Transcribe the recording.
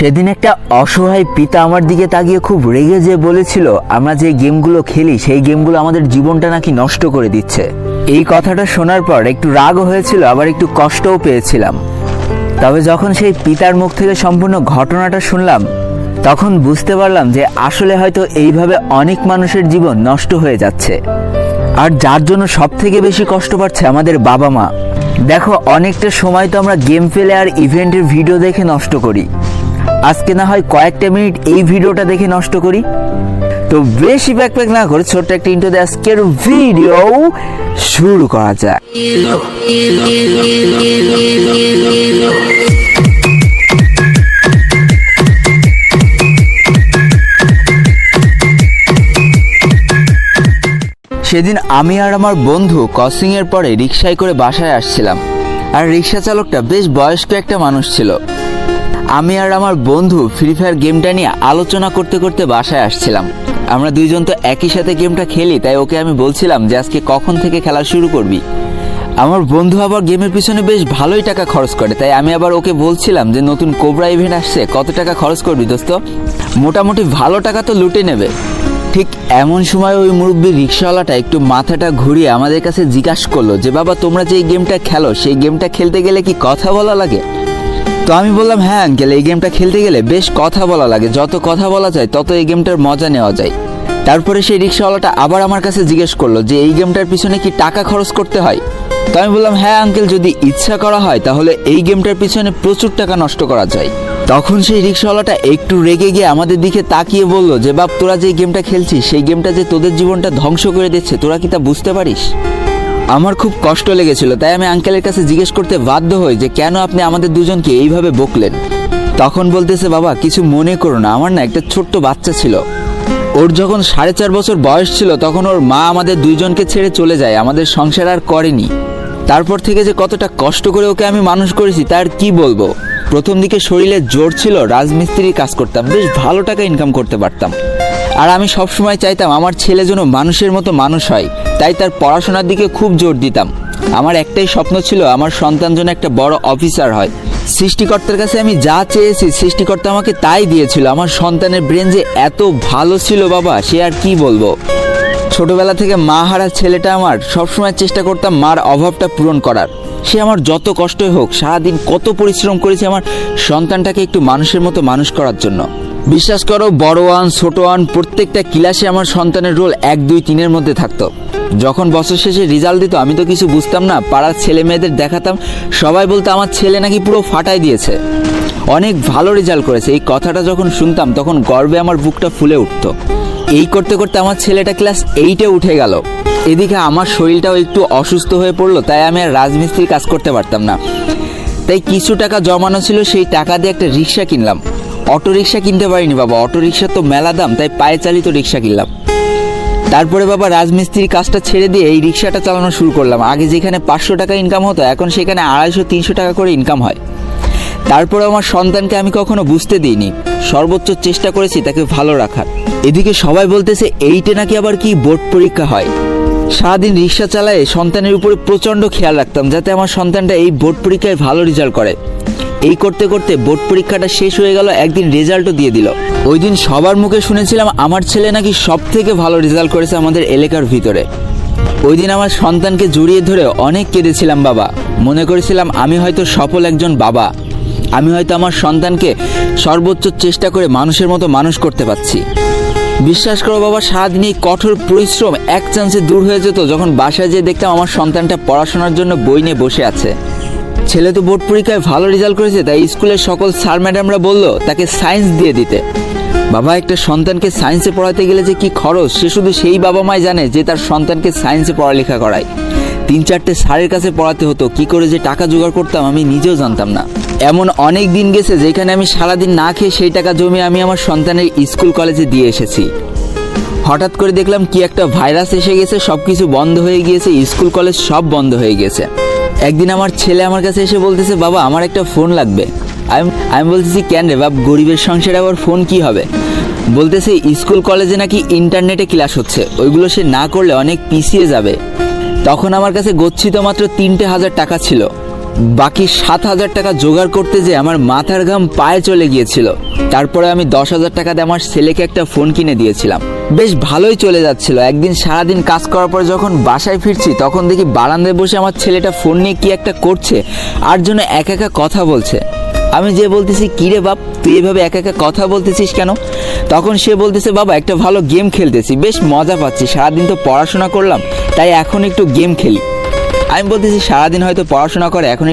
সেদিন একটা অসহায় পিতা আমার দিকে তাকিয়ে খুব রেগে যেয়ে বলেছিল, আমরা যে গেমগুলো খেলি সেই গেমগুলো আমাদের জীবনটা নাকি নষ্ট করে দিচ্ছে। এই কথাটা শোনার পর একটু রাগও হয়েছিল, আবার একটু কষ্টও পেয়েছিলাম। তবে যখন সেই পিতার মুখ থেকে সম্পূর্ণ ঘটনাটা শুনলাম, তখন বুঝতে পারলাম যে আসলে হয়তো এইভাবে অনেক মানুষের জীবন নষ্ট হয়ে যাচ্ছে। আর যার জন্য সব থেকে বেশি কষ্ট পাচ্ছে আমাদের বাবা মা। দেখো, অনেকটা সময় তো আমরা গেম ফেলে আর ইভেন্টের ভিডিও দেখে নষ্ট করি। আজকে না হয় কয়েকটা মিনিট এই ভিডিওটা দেখে নষ্ট করি। তো বেশি ব্যাকপ্যাক না করে ছোট্ট একটা ইন্ট্রো দিয়ে আজকের ভিডিও শুরু করা যাক। সেদিন আমি আর আমার বন্ধু ক্রসিং এর পরে রিক্সায় করে বাসায় আসছিলাম, আর রিক্সা চালকটা বেশ বয়স্ক একটা মানুষ ছিল। আমি আর আমার বন্ধু ফ্রি ফায়ার গেমটা নিয়ে আলোচনা করতে করতে বাসায় আসছিলাম। আমরা দুইজন তো একই সাথে গেমটা খেলি, তাই ওকে আমি বলছিলাম যে আজকে কখন থেকে খেলা শুরু করবি। আমার বন্ধু আবার গেমের পিছনে বেশ ভালোই টাকা খরচ করে, তাই আমি আবার ওকে বলছিলাম যে নতুন কোবরা ইভেন্ট আসছে, কত টাকা খরচ করবি দোস্ত? মোটামুটি ভালো টাকা তো লুটে নেবে। ঠিক এমন সময় ওই মুরব্বী রিক্সাওয়ালাটা একটু মাথাটা ঘুরিয়ে আমাদের কাছে জিজ্ঞাসা করলো যে, বাবা তোমরা যে এই গেমটা খেলো সেই গেমটা খেলতে গেলে কি কথা বলা লাগে? তো আমি বললাম, হ্যাঁ আঙ্কেল, এই গেমটা খেলতে গেলে বেশ কথা বলা লাগে, যত কথা বলা যায় তত এই গেমটার মজা নেওয়া যায়। তারপরে সেই রিক্সাওয়ালাটা আবার আমার কাছে জিজ্ঞেস করলো যে এই গেমটার পিছনে কি টাকা খরচ করতে হয়? তো আমি বললাম, হ্যাঁ আঙ্কেল, যদি ইচ্ছা করা হয় তাহলে এই গেমটার পিছনে প্রচুর টাকা নষ্ট করা যায়। তখন সেই রিক্সাওয়ালাটা একটু রেগে গিয়ে আমাদের দিকে তাকিয়ে বললো যে, বাপ তোরা যে গেমটা খেলছিস সেই গেমটা যে তোদের জীবনটা ধ্বংস করে দিচ্ছে, তোরা কি তা বুঝতে পারিস? আমার খুব কষ্ট লেগেছিল, তাই আমি আঙ্কেলের কাছে জিজ্ঞেস করতে বাধ্য হই যে কেন আপনি আমাদের দুজনকে এইভাবে বকলেন। তখন বলতেছে, বাবা কিছু মনে করো না, আমার না একটা ছোট্ট বাচ্চা ছিল। ওর যখন 4.5 বছর বয়স ছিল তখন ওর মা আমাদের দুইজনকে ছেড়ে চলে যায়, আমাদের সংসার আর করেনি। তারপর থেকে যে কতটা কষ্ট করে ওকে আমি মানুষ করেছি তার কি বলবো। প্রথম দিকে শরীরে জোর ছিল, রাজমিস্ত্রির কাজ করতাম, বেশ ভালো টাকা ইনকাম করতে পারতাম। আর আমি সবসময় চাইতাম আমার ছেলে যেন মানুষের মতো মানুষ হয়, তাই তার পড়াশোনার দিকে খুব জোর দিতাম। আমার একটাই স্বপ্ন ছিল আমার সন্তান যেন একটা বড় অফিসার হয়। সৃষ্টিকর্তার কাছে আমি যা চেয়েছি সৃষ্টিকর্তা আমাকে তাই দিয়েছিল। আমার সন্তানের ব্রেন যে এত ভালো ছিল বাবা, সে আর কি বলবো। ছোটবেলা থেকে মা হারা ছেলেটা আমার, সবসময় চেষ্টা করতাম মার অভাবটা পূরণ করার। সে আমার যত কষ্টই হোক, সারাদিন কত পরিশ্রম করেছে আমার সন্তানটাকে একটু মানুষের মতো মানুষ করার জন্য। বিশ্বাস করো, বড় ওয়ান ছোট ওয়ান প্রত্যেকটা ক্লাসে আমার সন্তানের রোল 1, 2, 3-এর মধ্যে থাকতো। যখন বছর শেষে রেজাল্ট দিত আমি তো কিছু বুঝতাম না, পাড়ার ছেলে মেয়েদের দেখাতাম, সবাই বলতো আমার ছেলে নাকি পুরো ফাটাই দিয়েছে, অনেক ভালো রেজাল্ট করেছে। এই কথাটা যখন শুনতাম তখন গর্বে আমার বুকটা ফুলে উঠতো। এই করতে করতে আমার ছেলেটা ক্লাস 8-এ উঠে গেল। এদিকে আমার শরীরটাও একটু অসুস্থ হয়ে পড়লো, তাই আমি আর রাজমিস্ত্রির কাজ করতে পারতাম না। তাই কিছু টাকা জমানো ছিল, সেই টাকা দিয়ে একটা রিক্সা কিনলাম। অটো রিক্সা কিনতে পারিনি বাবা, অটো রিক্সা তো মেলা দাম, তাই পায়ে চালিত রিক্সা কিনলাম। তারপরে বাবা রাজমিস্ত্রির কাজটা ছেড়ে দিয়ে এই রিক্সাটা চালানো শুরু করলাম। আগে যেখানে 500 টাকা ইনকাম হতো এখন সেখানে 250-300 টাকা করে ইনকাম হয়। তারপরে আমার সন্তানকে আমি কখনো বুঝতে দিইনি, সর্বোচ্চ চেষ্টা করেছি তাকে ভালো রাখার। এদিকে সবাই বলতেছে 8-এ নাকি আবার কি বোর্ড পরীক্ষা হয়। সারাদিন রিক্সা চালায় সন্তানের উপরে প্রচণ্ড খেয়াল রাখতাম যাতে আমার সন্তানটা এই বোর্ড পরীক্ষায় ভালো রেজাল্ট করে। এই করতে করতে বোর্ড পরীক্ষাটা শেষ হয়ে গেল, একদিন রেজাল্টও দিয়ে দিল। ওই দিন সবার মুখে শুনেছিলাম আমার ছেলে নাকি সব থেকে ভালো রেজাল্ট করেছে আমাদের এলাকার ভিতরে। ওই দিন আমার সন্তানকে জড়িয়ে ধরে অনেক কেঁদেছিলাম বাবা, মনে করেছিলাম আমি হয়তো সফল একজন বাবা, আমি হয়তো আমার সন্তানকে সর্বোচ্চ চেষ্টা করে মানুষের মতো মানুষ করতে পারছি। বিশ্বাস করো বাবা, সারাদিন এই কঠোর পরিশ্রম এক চান্সে দূর হয়ে যেত যখন বাসায় যেয়ে দেখতাম আমার সন্তানটা পড়াশোনার জন্য বই নিয়ে বসে আছে। ছেলে তো বোর্ড পরীক্ষায় ভালো রেজাল্ট করেছে, তাই স্কুলের সকল স্যার ম্যাডামরা বলল তাকে সায়েন্স দিয়ে দিতে। বাবা, একটা সন্তানকে সায়েন্সে পড়াতে গেলে যে কি খরচ সে শুধু সেই বাবা মাই জানে যে তার সন্তানকে সায়েন্সে পড়ালেখা করায়। 3-4টে স্যারের কাছে পড়াতে হতো, কি করে যে টাকা জোগাড় করতাম আমি নিজেও জানতাম না। এমন অনেক দিন গেছে যেখানে আমি সারাদিন না খেয়ে সেই টাকা জমিয়ে আমি আমার সন্তানের স্কুল কলেজে দিয়ে এসেছি। হঠাৎ করে দেখলাম কি একটা ভাইরাস এসে গেছে, সবকিছু বন্ধ হয়ে গিয়েছে, স্কুল কলেজ সব বন্ধ হয়ে গেছে। একদিন আমার ছেলে আমার কাছে এসে বলতেছে, বাবা আমার একটা ফোন লাগবে। আমি বলতেছি, কেন রে বাপ, গরিবের সংসারে আবার ফোন কি হবে? বলতেছে স্কুল কলেজে নাকি ইন্টারনেটে ক্লাস হচ্ছে, ওইগুলো সে না করলে অনেক পিছিয়ে যাবে। তখন আমার কাছে গচ্ছিত মাত্র 3,000 টাকা ছিল। বাকি 7,000 টাকা জোগাড় করতে যে আমার মাথার ঘাম পায়ে চলে গিয়েছিল। তারপরে আমি 10,000 টাকা দিয়ে আমার ছেলেকে একটা ফোন কিনে দিয়েছিলাম। বেশ ভালোই চলে যাচ্ছিল। একদিন সারাদিন কাজ করার পর যখন বাসায় ফিরছি তখন দেখি বারান্দায় বসে আমার ছেলেটা ফোন নিয়ে কি একটা করছে, আর জন্য একা একা কথা বলছে। আমি যে বলতেছি, কিরে বাপ তুই এভাবে একা একা কথা বলতেছিস কেন? তখন সে বলতেছে, বাবা একটা ভালো গেম খেলতেছি, বেশ মজা পাচ্ছি, সারাদিন তো পড়াশোনা করলাম তাই এখন একটু গেম খেলি। আমি বলতেছি, সারাদিন হয়তো পড়াশোনা করে, এখন